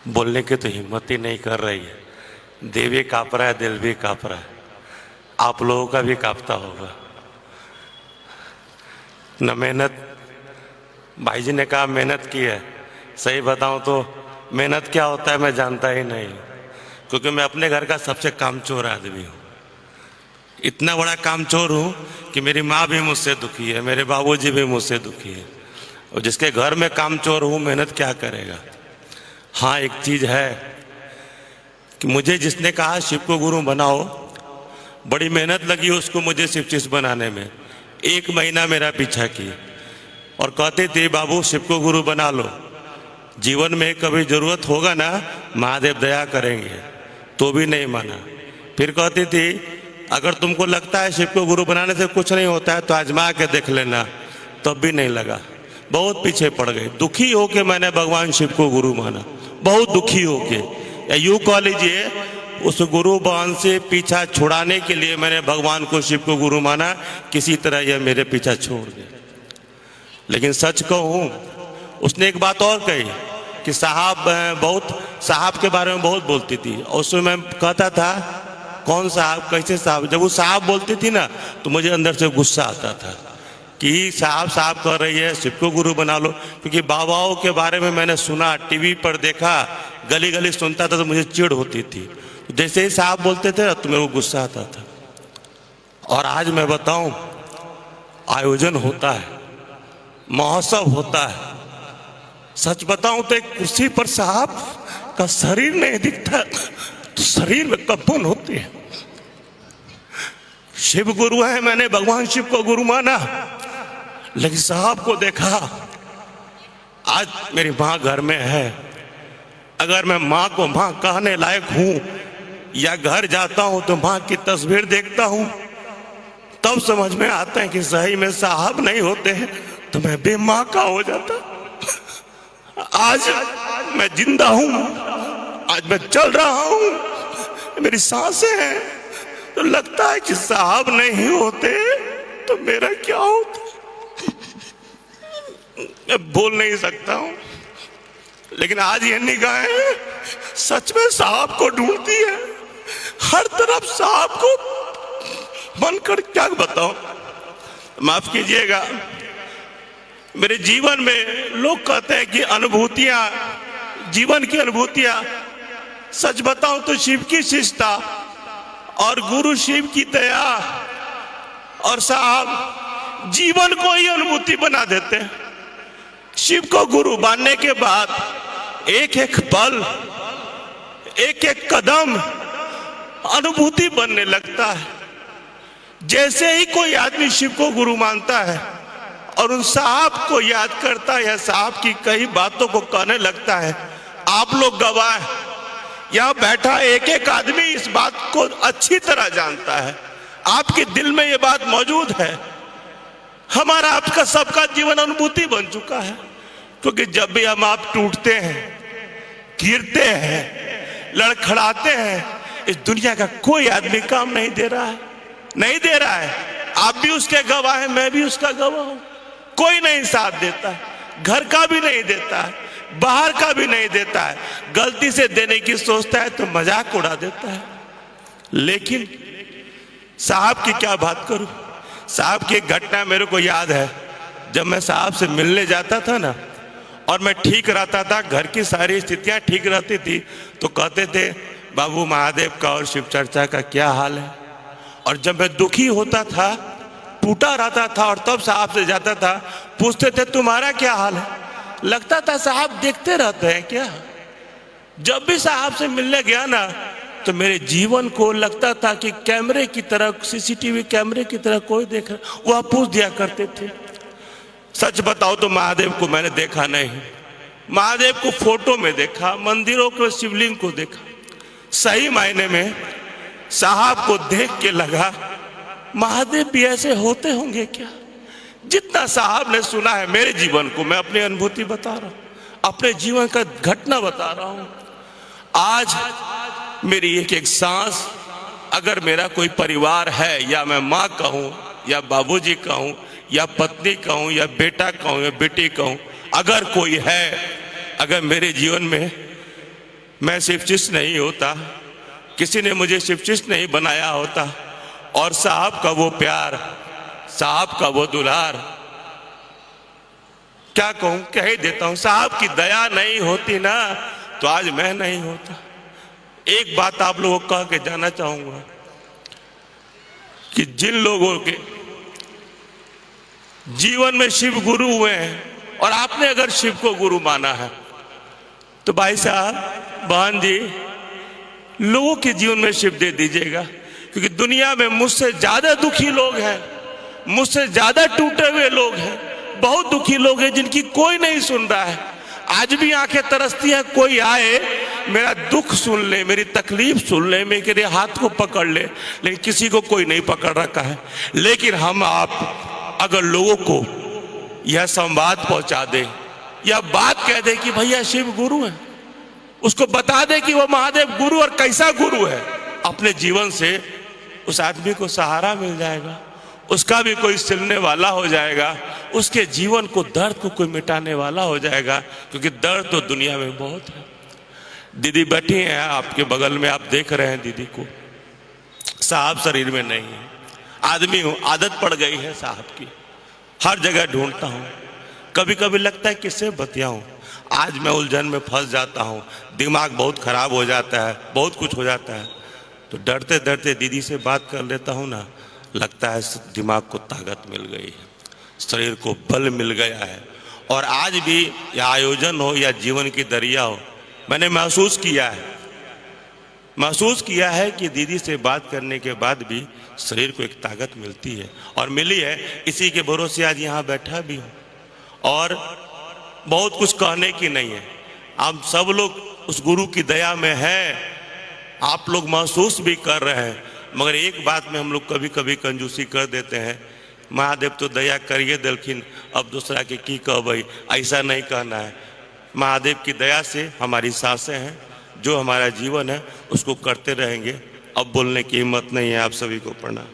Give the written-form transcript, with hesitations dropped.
बोलने की तो हिम्मत ही नहीं कर रही है। देह भी काँप रहा है, दिल भी काँप रहा है। आप लोगों का भी काँपता होगा न। मेहनत, भाई जी ने कहा मेहनत की है। सही बताऊं तो मेहनत क्या होता है मैं जानता ही नहीं, क्योंकि मैं अपने घर का सबसे कामचोर आदमी हूँ। इतना बड़ा कामचोर हूँ कि मेरी माँ भी मुझसे दुखी है, मेरे बाबूजी भी मुझसे दुखी है। और जिसके घर में कामचोर हूँ, मेहनत क्या करेगा। हाँ, एक चीज़ है कि मुझे जिसने कहा शिव को गुरु बनाओ, बड़ी मेहनत लगी उसको मुझे शिव शिष्य बनाने में। 1 महीना मेरा पीछा किया और कहते थे बाबू शिव को गुरु बना लो, जीवन में कभी जरूरत होगा ना महादेव दया करेंगे। तो भी नहीं माना। फिर कहती थी अगर तुमको लगता है शिव को गुरु बनाने से कुछ नहीं होता है तो आजमा के देख लेना। तब भी नहीं लगा, बहुत पीछे पड़ गए। दुखी होके मैंने भगवान शिव को गुरु माना, बहुत दुखी होके। या यूँ कह लीजिए, उस गुरु बान से पीछा छुड़ाने के लिए मैंने भगवान को शिव को गुरु माना। किसी तरह यह मेरे पीछा छोड़ गए। लेकिन सच कहूँ, उसने एक बात और कही कि साहब के बारे में बहुत बोलती थी। और उसमें मैं कहता था कौन साहब, कैसे साहब। जब वो साहब बोलती थी ना तो मुझे अंदर से गुस्सा आता था कि साहब कर रही है, शिव को गुरु बना लो। क्योंकि बाबाओं के बारे में मैंने सुना, टीवी पर देखा, गली गली सुनता था तो मुझे चिढ़ होती थी। जैसे ही साहब बोलते थे तो मेरे को गुस्सा आता था। और आज मैं बताऊं, आयोजन होता है, महोत्सव होता है। सच बताऊं तो एक कुर्सी पर साहब का शरीर नहीं दिखता तो शरीर में कंपन होती है। शिव गुरु है, मैंने भगवान शिव को गुरु माना, लेकिन साहब को देखा। आज मेरी माँ घर में है। अगर मैं माँ को माँ कहने लायक हूं या घर जाता हूं तो माँ की तस्वीर देखता हूं, तब समझ में आता है कि सही में साहब नहीं होते हैं तो मैं बेमाँ का हो जाता। आज मैं जिंदा हूं, आज मैं चल रहा हूं, मेरी सांसें हैं, तो लगता है कि साहब नहीं होते तो मेरा क्या होता। मैं बोल नहीं सकता हूं, लेकिन आज ये निगाहें सच में साहब को ढूंढती है। हर तरफ साहब को मन कर क्या बताऊं। माफ कीजिएगा, मेरे जीवन में लोग कहते हैं कि अनुभूतियां, जीवन की अनुभूतियां, सच बताऊं तो शिव की शिष्टता और गुरु शिव की दया और साहब जीवन को ही अनुभूति बना देते हैं। शिव को गुरु मानने के बाद एक एक पल, एक एक कदम अनुभूति बनने लगता है। जैसे ही कोई आदमी शिव को गुरु मानता है और उन साहब को याद करता है या साहब की कई बातों को कहने लगता है, आप लोग गवाह, यहां बैठा एक एक आदमी इस बात को अच्छी तरह जानता है। आपके दिल में ये बात मौजूद है। हमारा आपका सबका जीवन अनुभूति बन चुका है। क्योंकि जब भी हम आप टूटते हैं, गिरते हैं, लड़खड़ाते हैं, इस दुनिया का कोई आदमी काम नहीं दे रहा है, नहीं दे रहा है। आप भी उसके गवाह हैं, मैं भी उसका गवाह हूं। कोई नहीं साथ देता है, घर का भी नहीं देता है, बाहर का भी नहीं देता है। गलती से देने की सोचता है तो मजाक उड़ा देता है। लेकिन साहब की क्या बात करूं। साहब की एक घटना मेरे को याद है। जब मैं साहब से मिलने जाता था ना और मैं ठीक रहता था, घर की सारी स्थितियां ठीक रहती थी, तो कहते थे बाबू महादेव का और शिव चर्चा का क्या हाल है। और जब मैं दुखी होता था, टूटा रहता था, और तब साहब से जाता था, पूछते थे तुम्हारा क्या हाल है। लगता था साहब देखते रहते हैं क्या। जब भी साहब से मिलने गया ना तो मेरे जीवन को लगता था कि कैमरे की तरह, सीसीटीवी कैमरे की तरह कोई देख रहा। वह पूछ दिया करते थे। सच बताओ तो महादेव को मैंने देखा नहीं। महादेव को फोटो में देखा, मंदिरों के शिवलिंग को देखा। सही मायने में साहब को देख के लगा महादेव भी ऐसे होते होंगे क्या। जितना साहब ने सुना है मेरे जीवन को, मैं अपनी अनुभूति बता रहा हूं, अपने जीवन का घटना बता रहा हूं। आज मेरी एक एक सांस, अगर मेरा कोई परिवार है, या मैं माँ कहूं या बाबूजी कहूं या पत्नी कहूं या बेटा कहूं या बेटी कहूं, अगर कोई है, अगर मेरे जीवन में मैं चीफ जस्टिस नहीं होता, किसी ने मुझे चीफ जस्टिस नहीं बनाया होता, और साहब का वो प्यार, साहब का वो दुलार, क्या कहूं, कह ही देता हूं। साहब की दया नहीं होती ना तो आज मैं नहीं होता। एक बात आप लोगों को कह के जाना चाहूंगा कि जिन लोगों के जीवन में शिव गुरु हुए हैं और आपने अगर शिव को गुरु माना है तो भाई साहब, बहन जी, लोगों के जीवन में शिव दे दीजिएगा, क्योंकि दुनिया में मुझसे ज्यादा दुखी लोग हैं, मुझसे ज्यादा टूटे हुए लोग हैं, बहुत दुखी लोग हैं जिनकी कोई नहीं सुन रहा है। आज भी आंखें तरसती हैं कोई आए, मेरा दुख सुन ले, मेरी तकलीफ सुन ले, मेरे हाथ को पकड़ ले, लेकिन किसी को कोई नहीं पकड़ रखा है। लेकिन हम आप अगर लोगों को यह संवाद पहुंचा दे या बात कह दे कि भैया शिव गुरु है, उसको बता दे कि वो महादेव गुरु और कैसा गुरु है, अपने जीवन से उस आदमी को सहारा मिल जाएगा, उसका भी कोई सिलने वाला हो जाएगा, उसके जीवन को, दर्द को कोई मिटाने वाला हो जाएगा, क्योंकि दर्द तो दुनिया में बहुत है। दीदी बैठी हैं आपके बगल में, आप देख रहे हैं दीदी को, साहब शरीर में नहीं है, आदमी हूं, आदत पड़ गई है साहब की, हर जगह ढूंढता हूं, कभी कभी लगता है किससे बतियाऊं, आज मैं उलझन में फंस जाता हूं, दिमाग बहुत खराब हो जाता है, बहुत कुछ हो जाता है, तो डरते डरते दीदी से बात कर लेता हूं ना, लगता है दिमाग को ताकत मिल गई है, शरीर को बल मिल गया है। और आज भी या आयोजन हो या जीवन की दरिया हो, मैंने महसूस किया है कि दीदी से बात करने के बाद भी शरीर को एक ताकत मिलती है, और मिली है, इसी के भरोसे आज यहाँ बैठा भी हूँ। और बहुत कुछ कहने की नहीं है, हम सब लोग उस गुरु की दया में हैं, आप लोग महसूस भी कर रहे हैं, मगर एक बात में हम लोग कभी कभी कंजूसी कर देते हैं, महादेव तो दया करिए दिलखिन, अब दूसरा के की कह भाई, ऐसा नहीं कहना है। महादेव की दया से हमारी सांसें हैं, जो हमारा जीवन है उसको करते रहेंगे। अब बोलने की हिम्मत नहीं है। आप सभी को प्रणाम।